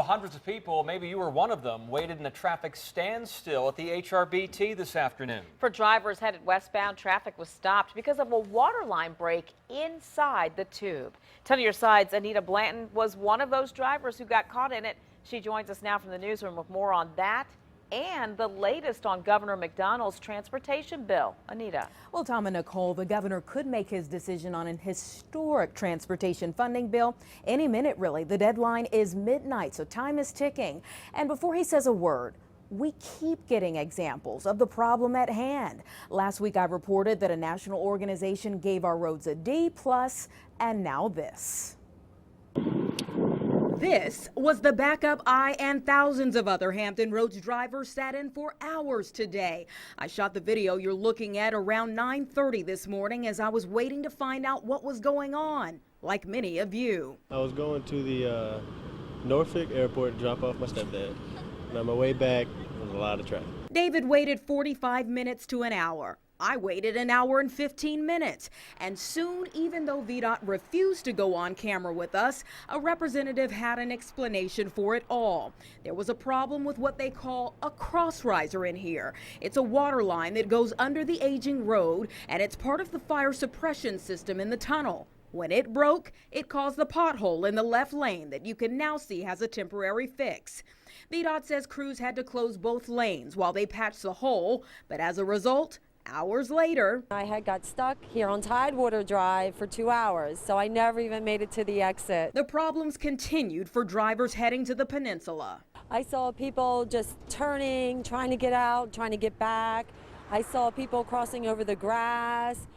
hundreds of people, maybe you were one of them, waited in a traffic standstill at the HRBT this afternoon. For drivers headed westbound, traffic was stopped because of a water line break inside the tube. 10 on your side's Anita Blanton was one of those drivers who got caught in it. She joins us now from the newsroom with more on that and the latest on Governor McDonald's transportation bill. Anita. Well, Tom and Nicole, the governor could make his decision on an historic transportation funding bill any minute, really. The deadline is midnight, so time is ticking. And before he says a word, we keep getting examples of the problem at hand. Last week, I reported that a national organization gave our roads a D+, and now this. This was the backup I and thousands of other Hampton Roads drivers sat in for hours today. I shot the video you're looking at around 9:30 this morning as I was waiting to find out what was going on, like many of you. I was going to the Norfolk airport to drop off my stepdad. And on my way back, there was a lot of traffic. David waited 45 minutes to an hour. I waited an hour and 15 minutes. And soon, even though VDOT refused to go on camera with us, a representative had an explanation for it all. There was a problem with what they call a cross riser in here. It's a water line that goes under the aging road, and it's part of the fire suppression system in the tunnel. When it broke, it caused the pothole in the left lane that you can now see has a temporary fix. VDOT says crews had to close both lanes while they patched the hole, but as a result, hours later, I had got stuck here on Tidewater Drive for 2 hours, so I never even made it to the exit. The problems continued for drivers heading to the peninsula. I saw people just turning, trying to get out, trying to get back. I saw people crossing over the grass.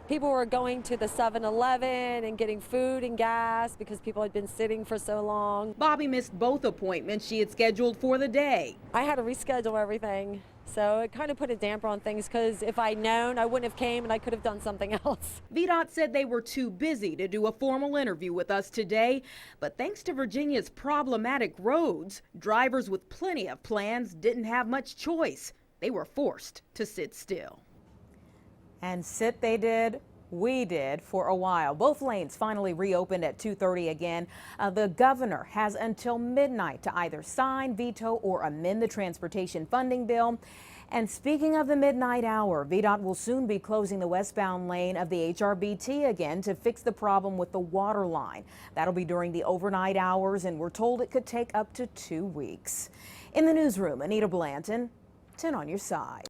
People were going to the 7-Eleven and getting food and gas because people had been sitting for so long. Bobby missed both appointments she had scheduled for the day. I had to reschedule everything. So it kind of put a damper on things because if I'd known, I wouldn't have came and I could have done something else. VDOT said they were too busy to do a formal interview with us today. But thanks to Virginia's problematic roads, drivers with plenty of plans didn't have much choice. They were forced to sit still. And sit they did. We did for a while. Both lanes finally reopened at 2:30 again. The governor has until midnight to either sign, veto, or amend the transportation funding bill. And speaking of the midnight hour, VDOT will soon be closing the westbound lane of the HRBT again to fix the problem with the water line. That'll be during the overnight hours, and we're told it could take up to 2 weeks. In the newsroom, Anita Blanton, 10 on your side.